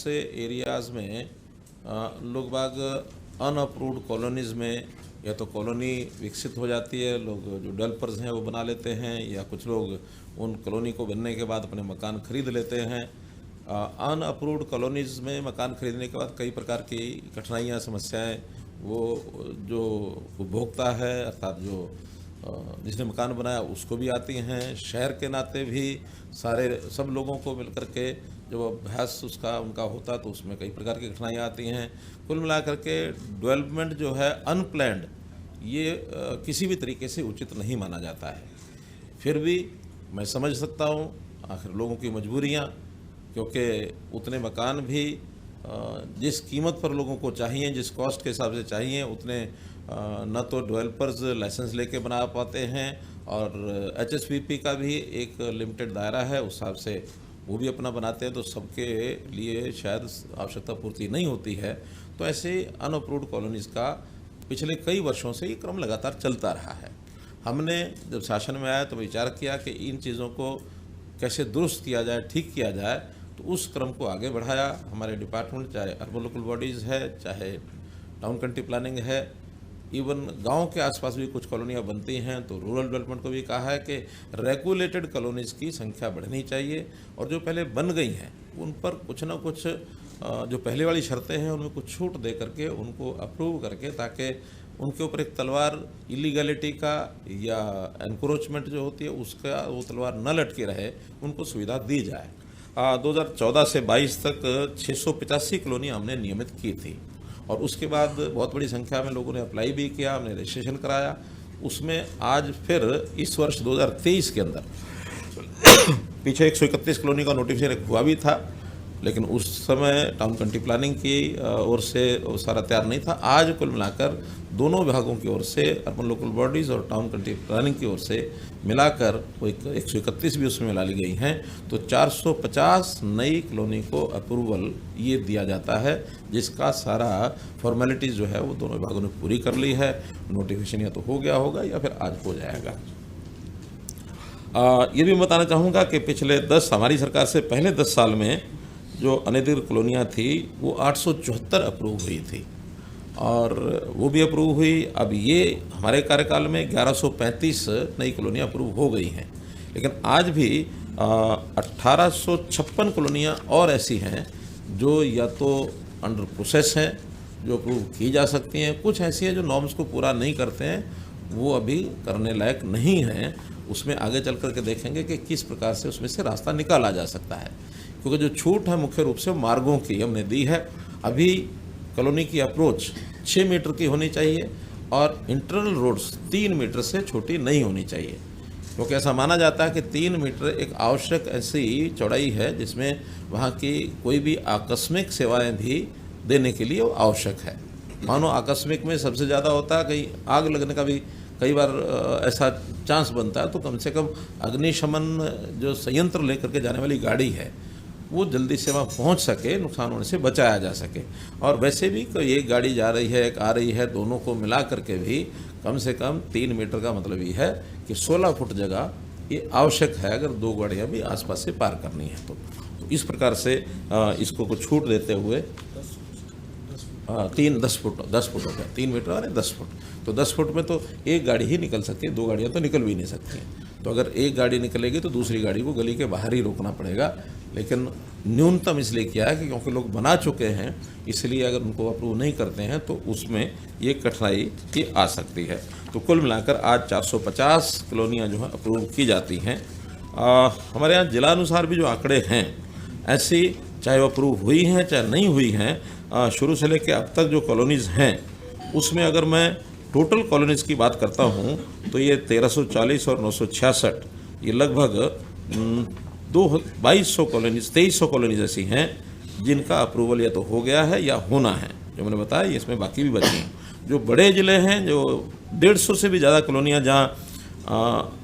से एरियाज़ में लोग बाग अनअप्रूव्ड कॉलोनीज़ में या तो कॉलोनी विकसित हो जाती है, लोग जो डेवलपर्स हैं वो बना लेते हैं, या कुछ लोग उन कॉलोनी को बनने के बाद अपने मकान खरीद लेते हैं। अनअप्रूव्ड कॉलोनीज़ में मकान खरीदने के बाद कई प्रकार की कठिनाइयाँ, समस्याएं वो जो उपभोक्ता है अर्थात जो जिसने मकान बनाया उसको भी आती हैं। शहर के नाते भी सब लोगों को मिलकर के जब अभ्यास उसका उनका होता तो उसमें कई प्रकार की कठिनाइयाँ आती हैं। कुल मिलाकर के डेवलपमेंट जो है अनप्लैंड, ये किसी भी तरीके से उचित नहीं माना जाता है। फिर भी मैं समझ सकता हूँ आखिर लोगों की मजबूरियाँ, क्योंकि उतने मकान भी जिस कीमत पर लोगों को चाहिए, जिस कॉस्ट के हिसाब से चाहिए, उतने न तो डेवलपर्स लाइसेंस लेके बना पाते हैं, और एचएसपीपी का भी एक लिमिटेड दायरा है, उस हिसाब से वो भी अपना बनाते हैं, तो सबके लिए शायद आवश्यकता पूर्ति नहीं होती है। तो ऐसे अनअप्रूव्ड कॉलोनीज़ का पिछले कई वर्षों से ये क्रम लगातार चलता रहा है। हमने जब शासन में आया तो विचार किया कि इन चीज़ों को कैसे दुरुस्त किया जाए, ठीक किया जाए, तो उस क्रम को आगे बढ़ाया। हमारे डिपार्टमेंट, चाहे अर्बन लोकल बॉडीज़ है, चाहे टाउन कंट्री प्लानिंग है, इवन गांव के आसपास भी कुछ कॉलोनियां बनती हैं, तो रूरल डेवलपमेंट को भी कहा है कि रेगुलेटेड कॉलोनीज़ की संख्या बढ़नी चाहिए, और जो पहले बन गई हैं उन पर कुछ ना कुछ जो पहले वाली शर्तें हैं उनमें कुछ छूट दे करके उनको अप्रूव करके, ताकि उनके ऊपर एक तलवार इलीगैलिटी का या एनक्रोचमेंट जो होती है उसका वो तलवार न लटके रहे, उनको सुविधा दी जाए। 2014 से 22 तक 685 कॉलोनियाँ हमने नियमित की थी, और उसके बाद बहुत बड़ी संख्या में लोगों ने अप्लाई भी किया, हमने रजिस्ट्रेशन कराया। उसमें आज फिर इस वर्ष 2023 के अंदर पीछे 131 कॉलोनी का नोटिफिकेशन हुआ भी था, लेकिन उस समय टाउन कंट्री प्लानिंग की ओर से वो सारा तैयार नहीं था। आज कुल मिलाकर दोनों विभागों की ओर से, अर्बन लोकल बॉडीज़ और टाउन कंट्री प्लानिंग की ओर से मिलाकर वो 131 भी उसमें मिला ली गई हैं, तो 450 नई कॉलोनी को अप्रूवल ये दिया जाता है, जिसका सारा फॉर्मेलिटीज़ जो है वो दोनों विभागों ने पूरी कर ली है। नोटिफिकेशन या तो हो गया होगा या फिर आज हो जाएगा। ये भी बताना चाहूँगा कि पिछले हमारी सरकार से पहले 10 साल में जो अनधिकृत कॉलोनियाँ थी वो 874 अप्रूव हुई थी, और वो भी अप्रूव हुई। अब ये हमारे कार्यकाल में 1135 नई कॉलोनियाँ अप्रूव हो गई हैं, लेकिन आज भी 1856 कॉलोनियाँ और ऐसी हैं जो या तो अंडर प्रोसेस हैं, जो अप्रूव की जा सकती हैं, कुछ ऐसी हैं जो नॉर्म्स को पूरा नहीं करते हैं, वो अभी करने लायक नहीं हैं। उसमें आगे चल कर के देखेंगे कि किस प्रकार से उसमें से रास्ता निकाला जा सकता है, क्योंकि जो छूट है मुख्य रूप से मार्गों की हमने दी है। अभी कॉलोनी की अप्रोच 6 मीटर की होनी चाहिए, और इंटरनल रोड्स 3 मीटर से छोटी नहीं होनी चाहिए, क्योंकि ऐसा माना जाता है कि 3 मीटर एक आवश्यक ऐसी चौड़ाई है जिसमें वहाँ की कोई भी आकस्मिक सेवाएं भी देने के लिए वो आवश्यक है। मानो आकस्मिक में सबसे ज़्यादा होता है, कहीं आग लगने का भी कई बार ऐसा चांस बनता है, तो कम से कम अग्निशमन जो संयंत्र लेकर के जाने वाली गाड़ी है वो जल्दी से वहाँ पहुँच सके, नुकसान होने से बचाया जा सके। और वैसे भी कोई एक गाड़ी जा रही है, एक आ रही है, दोनों को मिला करके भी कम से कम 3 मीटर का मतलब ये है कि 16 फुट जगह ये आवश्यक है, अगर 2 गाड़ियाँ भी आसपास से पार करनी है तो इस प्रकार से इसको कुछ छूट देते हुए 10 फुट हो गया, 3 मीटर और 10 फुट, तो 10 फुट में तो एक गाड़ी ही निकल सकती है, 2 गाड़ियाँ तो निकल भी नहीं सकती हैं। तो अगर एक गाड़ी निकलेगी तो दूसरी गाड़ी को गली के बाहर ही रोकना पड़ेगा, लेकिन न्यूनतम इसलिए किया है कि क्योंकि लोग बना चुके हैं, इसलिए अगर उनको अप्रूव नहीं करते हैं तो उसमें ये कठिनाई की आ सकती है। तो कुल मिलाकर आज 450 कॉलोनियाँ जो हैं अप्रूव की जाती हैं। हमारे यहाँ जिलानुसार भी जो आंकड़े हैं, ऐसी चाहे वो अप्रूव हुई हैं चाहे नहीं हुई हैं, शुरू से लेकर अब तक जो कॉलोनीज़ हैं उसमें अगर मैं टोटल कॉलोनीज़ की बात करता हूँ तो ये 1340 और 966, ये लगभग 2200 कॉलोनीज़ 2300 कॉलोनीज़ ऐसी हैं जिनका अप्रूवल या तो हो गया है या होना है। जो मैंने बताया इसमें बाकी भी बची हैं। जो बड़े ज़िले हैं, जो 150 से भी ज़्यादा कॉलोनियाँ जहाँ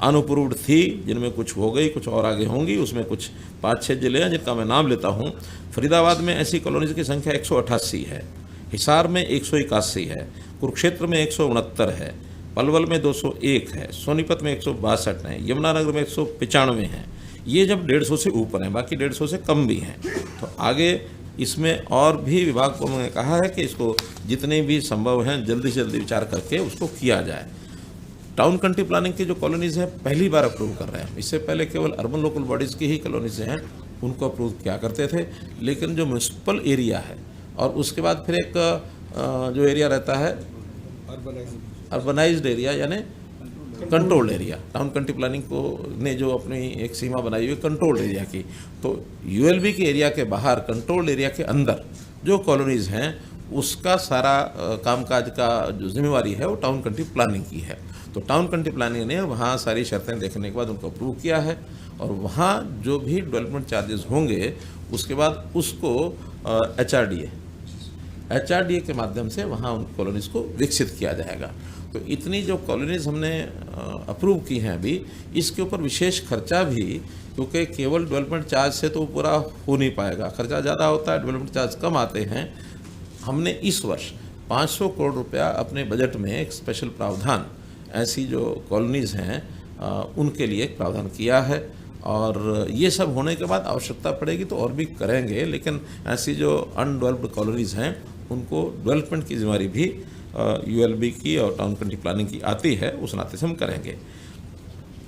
अनअप्रूव्ड थी, जिनमें कुछ हो गई, कुछ और आगे होंगी, उसमें कुछ 5-6 ज़िले हैं जिनका मैं नाम लेता हूँ। फरीदाबाद में ऐसी कॉलोनीज़ की संख्या 188 है, हिसार में 181 है, कुरुक्षेत्र में 169 है, पलवल में 201 है, सोनीपत में 162 है, यमुनानगर में 195 है। ये जब 150 से ऊपर हैं, बाकी 150 से कम भी हैं। तो आगे इसमें और भी विभाग को उन्होंने कहा है कि इसको जितने भी संभव हैं जल्दी से जल्दी विचार करके उसको किया जाए। टाउन कंट्री प्लानिंग की जो कॉलोनीज़ हैं पहली बार अप्रूव कर रहे हैं। इससे पहले केवल अर्बन लोकल बॉडीज़ की ही कॉलोनीज़ हैं उनको अप्रूव किया करते थे, लेकिन जो म्यूनसिपल एरिया है और उसके बाद फिर एक जो एरिया रहता है अर्बनाइज्ड एरिया यानी controlled area, town country planning को ने जो अपनी एक सीमा बनाई हुई कंट्रोल्ड एरिया की, तो यूएलबी के एरिया के बाहर कंट्रोल्ड एरिया के अंदर जो कॉलोनीज़ हैं उसका सारा कामकाज का जो जिम्मेवारी है वो टाउन कंट्री प्लानिंग की है। तो टाउन कंट्री प्लानिंग ने वहाँ सारी शर्तें देखने के बाद उनको अप्रूव किया है और वहाँ जो भी डेवलपमेंट चार्जेस होंगे उसके बाद उसको एचआरडीए के माध्यम से वहाँ उन कॉलोनीज़ को विकसित किया जाएगा। तो इतनी जो कॉलोनीज़ हमने अप्रूव की हैं अभी, इसके ऊपर विशेष खर्चा भी, क्योंकि केवल डेवलपमेंट चार्ज से तो पूरा हो नहीं पाएगा, खर्चा ज़्यादा होता है, डेवलपमेंट चार्ज कम आते हैं। हमने इस वर्ष 500 करोड़ रुपया अपने बजट में एक स्पेशल प्रावधान ऐसी जो कॉलोनीज़ हैं उनके लिए एक प्रावधान किया है और ये सब होने के बाद आवश्यकता पड़ेगी तो और भी करेंगे, लेकिन ऐसी जो अनडेवलप्ड कॉलोनीज़ हैं उनको डेवलपमेंट की जिम्मेदारी भी यूएलबी की और टाउन कंट्री प्लानिंग की आती है, उस नाते से हम करेंगे।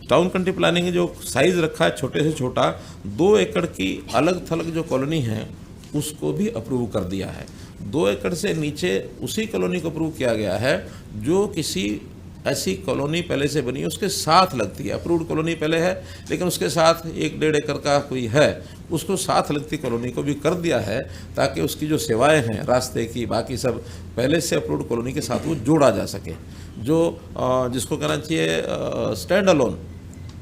टाउन कंट्री प्लानिंग जो साइज़ रखा है छोटे से छोटा 2 एकड़ की अलग थलग जो कॉलोनी है उसको भी अप्रूव कर दिया है। 2 एकड़ से नीचे उसी कॉलोनी को अप्रूव किया गया है जो किसी ऐसी कॉलोनी पहले से बनी है उसके साथ लगती है। अप्रूव्ड कॉलोनी पहले है लेकिन उसके साथ 1-1.5 एकड़ का कोई है, उसको साथ लगती कॉलोनी को भी कर दिया है ताकि उसकी जो सेवाएं हैं रास्ते की बाकी सब पहले से अप्रूव्ड कॉलोनी के साथ वो जोड़ा जा सके। जो जिसको कहना चाहिए स्टैंड अलोन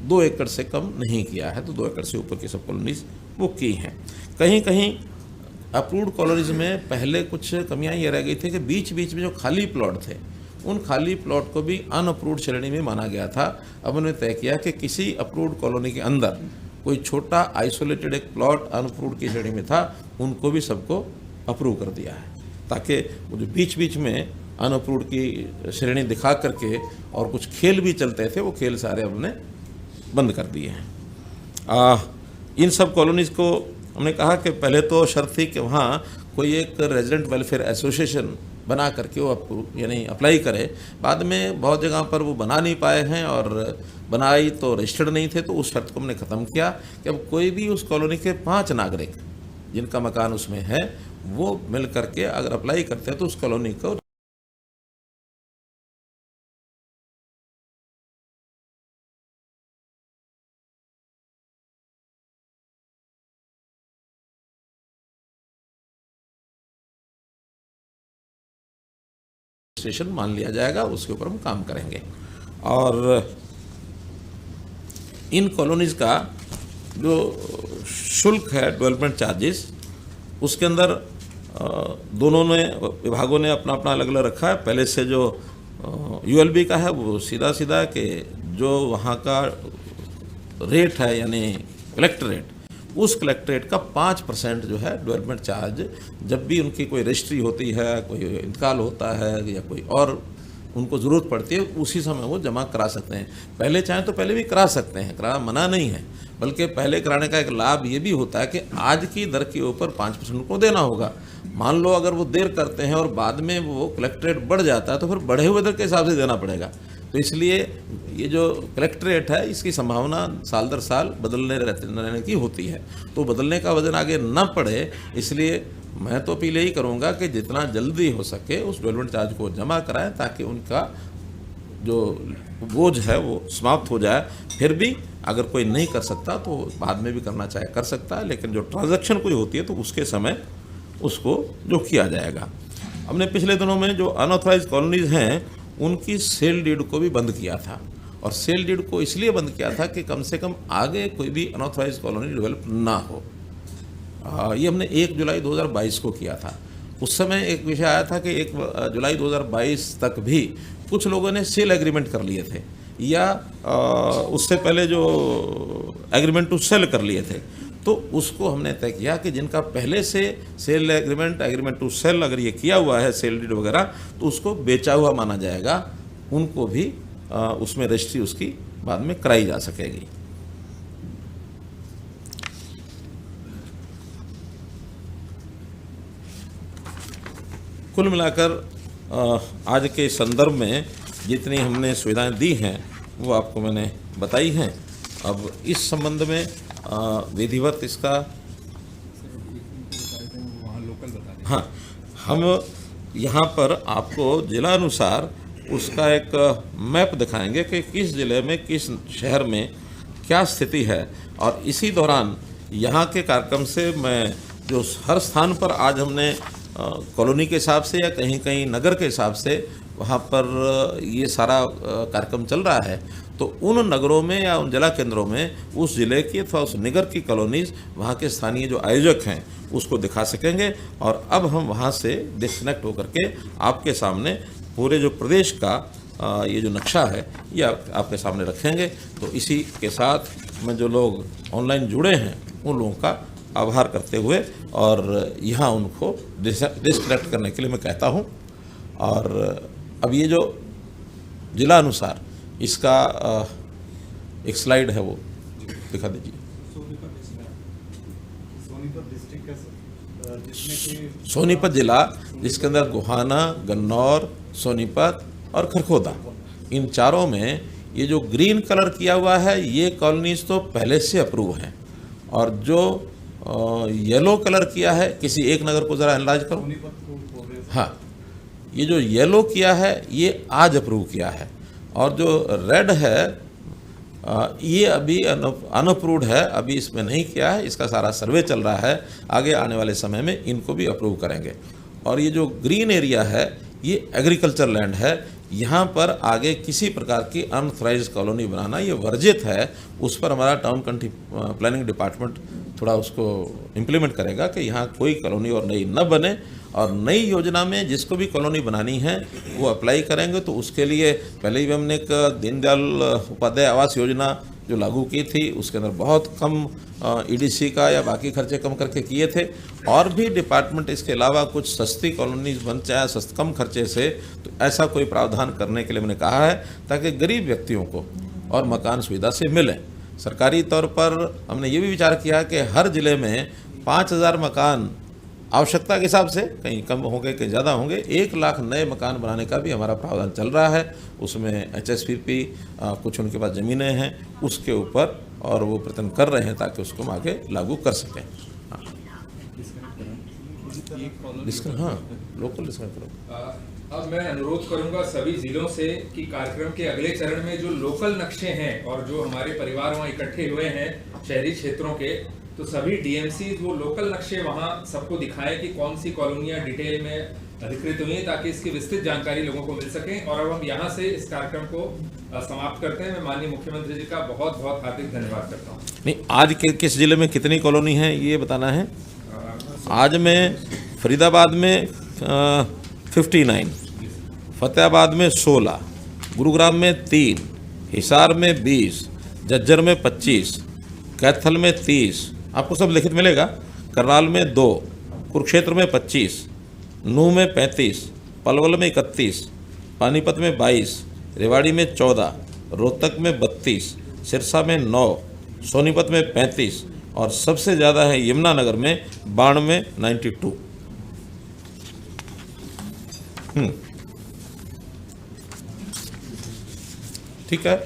2 एकड़ से कम नहीं किया है, तो 2 एकड़ से ऊपर की सब कॉलोनीज वो की हैं। कहीं कहीं अप्रूव्ड कॉलोनीज में पहले कुछ कमियां ये रह गई थी कि बीच बीच में जो खाली प्लॉट थे उन खाली प्लॉट को भी अनअप्रूव्ड श्रेणी में माना गया था। अब उन्होंने तय किया कि किसी अप्रूव्ड कॉलोनी के अंदर कोई छोटा आइसोलेटेड एक प्लॉट अनअप्रूव्ड की श्रेणी में था उनको भी सबको अप्रूव कर दिया है, ताकि वो जो बीच बीच में अनअप्रूव्ड की श्रेणी दिखा करके और कुछ खेल भी चलते थे वो खेल सारे हमने बंद कर दिए हैं। इन सब कॉलोनीज़ को हमने कहा कि पहले तो शर्त थी कि वहाँ कोई एक रेजिडेंट वेलफेयर एसोसिएशन बना करके वो यानी अप्लाई करे। बाद में बहुत जगह पर वो बना नहीं पाए हैं और बनाई तो रजिस्टर्ड नहीं थे, तो उस शर्त को हमने ख़त्म किया कि अब कोई भी उस कॉलोनी के 5 नागरिक जिनका मकान उसमें है वो मिल करके अगर अप्लाई करते हैं तो उस कॉलोनी को रजिस्ट्रेशन मान लिया जाएगा, उसके ऊपर हम काम करेंगे। और इन कॉलोनीज़ का जो शुल्क है डेवलपमेंट चार्जेस उसके अंदर दोनों ने विभागों ने अपना अपना अलग अलग रखा है। पहले से जो यूएलबी का है वो सीधा सीधा कि जो वहाँ का रेट है यानी कलेक्टर रेट, उस कलेक्ट्रेट का 5% जो है डेवलपमेंट चार्ज जब भी उनकी कोई रजिस्ट्री होती है, कोई इंतकाल होता है या कोई और उनको ज़रूरत पड़ती है उसी समय वो जमा करा सकते हैं। पहले चाहें तो पहले भी करा सकते हैं, करा मना नहीं है, बल्कि पहले कराने का एक लाभ ये भी होता है कि आज की दर के ऊपर 5% को देना होगा। मान लो अगर वो देर करते हैं और बाद में वो कलेक्ट्रेट बढ़ जाता है तो फिर बढ़े हुए दर के हिसाब से देना पड़ेगा। तो इसलिए ये जो कलेक्ट्रेट है इसकी संभावना साल दर साल बदलने रहने की होती है, तो बदलने का वजन आगे न पड़े इसलिए मैं तो अपील यही करूँगा कि जितना जल्दी हो सके उस डेवलपमेंट चार्ज को जमा कराएं ताकि उनका जो बोझ है वो समाप्त हो जाए। फिर भी अगर कोई नहीं कर सकता तो बाद में भी करना चाहे कर सकता है, लेकिन जो ट्रांजैक्शन कोई होती है तो उसके समय उसको जो किया जाएगा। हमने पिछले दिनों में जो अनऑथराइज्ड कॉलोनीज़ हैं उनकी सेल डीड को भी बंद किया था, और सेल डीड को इसलिए बंद किया था कि कम से कम आगे कोई भी अनऑथराइज्ड कॉलोनी डेवलप ना हो। ये हमने 1 जुलाई 2022 को किया था। उस समय एक विषय आया था कि 1 जुलाई 2022 तक भी कुछ लोगों ने सेल एग्रीमेंट कर लिए थे या उससे पहले जो एग्रीमेंट टू सेल कर लिए थे, तो उसको हमने तय किया कि जिनका पहले से सेल एग्रीमेंट टू सेल अगर ये किया हुआ है सेल डीड वगैरह, तो उसको बेचा हुआ माना जाएगा, उनको भी उसमें रजिस्ट्री उसकी बाद में कराई जा सकेगी। कुल मिलाकर आज के संदर्भ में जितनी हमने सुविधाएं दी हैं वो आपको मैंने बताई हैं। अब इस संबंध में विधिवत इसका हाँ, हम यहाँ पर आपको जिला अनुसार उसका एक मैप दिखाएंगे कि किस ज़िले में किस शहर में क्या स्थिति है, और इसी दौरान यहाँ के कार्यक्रम से मैं जो हर स्थान पर आज हमने कॉलोनी के हिसाब से या कहीं कहीं नगर के हिसाब से वहाँ पर ये सारा कार्यक्रम चल रहा है, तो उन नगरों में या उन जिला केंद्रों में उस ज़िले की अथवा उस निगर की कॉलोनीज़ वहाँ के स्थानीय जो आयोजक हैं उसको दिखा सकेंगे। और अब हम वहाँ से डिस्कनेक्ट होकर के आपके सामने पूरे जो प्रदेश का ये जो नक्शा है ये आपके सामने रखेंगे। तो इसी के साथ मैं जो लोग ऑनलाइन जुड़े हैं उन लोगों का आभार करते हुए और यहाँ उनको डिस्कनेक्ट करने के लिए मैं कहता हूँ। और अब ये जो जिला अनुसार इसका एक स्लाइड है वो दिखा दीजिए। सोनीपत जिला जिसके अंदर गोहाना, गन्नौर, सोनीपत और खरखोदा, इन चारों में ये जो ग्रीन कलर किया हुआ है ये कॉलोनीज तो पहले से अप्रूव हैं, और जो येलो कलर किया है, किसी एक नगर को ज़रा एनालाइज करो। हाँ, ये जो येलो किया है ये आज अप्रूव किया है, और जो रेड है ये अभी अनअप्रूव्ड है, अभी इसमें नहीं किया है, इसका सारा सर्वे चल रहा है, आगे आने वाले समय में इनको भी अप्रूव करेंगे। और ये जो ग्रीन एरिया है ये एग्रीकल्चर लैंड है, यहाँ पर आगे किसी प्रकार की अनऑथराइज्ड कॉलोनी बनाना ये वर्जित है। उस पर हमारा टाउन कंट्री प्लानिंग डिपार्टमेंट थोड़ा उसको इम्प्लीमेंट करेगा कि यहाँ कोई कॉलोनी और नई न बने, और नई योजना में जिसको भी कॉलोनी बनानी है वो अप्लाई करेंगे। तो उसके लिए पहले ही हमने एक दीनदयाल उपाध्याय आवास योजना जो लागू की थी उसके अंदर बहुत कम ईडीसी का या बाकी खर्चे कम करके किए थे, और भी डिपार्टमेंट इसके अलावा कुछ सस्ती कॉलोनीज बन जाए कम खर्चे से, तो ऐसा कोई प्रावधान करने के लिए मैंने कहा है ताकि गरीब व्यक्तियों को और मकान सुविधा से मिले। सरकारी तौर पर हमने ये भी विचार किया कि हर ज़िले में 5000 मकान आवश्यकता के हिसाब से, कहीं कम होंगे कहीं ज़्यादा होंगे, 1 लाख नए मकान बनाने का भी हमारा प्रावधान चल रहा है। उसमें HSPP कुछ उनके पास ज़मीनें हैं उसके ऊपर, और वो प्रयत्न कर रहे हैं ताकि उसको हम आगे लागू कर सकें। हाँ, लोकल डिस्कनेक्ट करो। अब मैं अनुरोध करूंगा सभी जिलों से कि कार्यक्रम के अगले चरण में जो लोकल नक्शे हैं और जो हमारे परिवार वहाँ इकट्ठे हुए हैं शहरी क्षेत्रों के, तो सभी DMC वो लोकल नक्शे वहाँ सबको दिखाएं कि कौन सी कॉलोनियाँ डिटेल में अधिकृत हुई हैं, ताकि इसकी विस्तृत जानकारी लोगों को मिल सके। और अब हम यहाँ से इस कार्यक्रम को समाप्त करते हैं। मैं माननीय मुख्यमंत्री जी का बहुत बहुत हार्दिक धन्यवाद करता हूँ। नहीं, आज किस जिले में कितनी कॉलोनी है ये बताना है। आज में फरीदाबाद में 59, फतेहाबाद में 16, गुरुग्राम में 3, हिसार में 20, झज्जर में 25, कैथल में 30, आपको सब लिखित मिलेगा, करनाल में 2, कुरुक्षेत्र में 25, नूह में 35, पलवल में 31, पानीपत में 22, रेवाड़ी में 14, रोहतक में 32, सिरसा में 9, सोनीपत में 35, और सबसे ज़्यादा है यमुनानगर में 92, 92। ठीक है।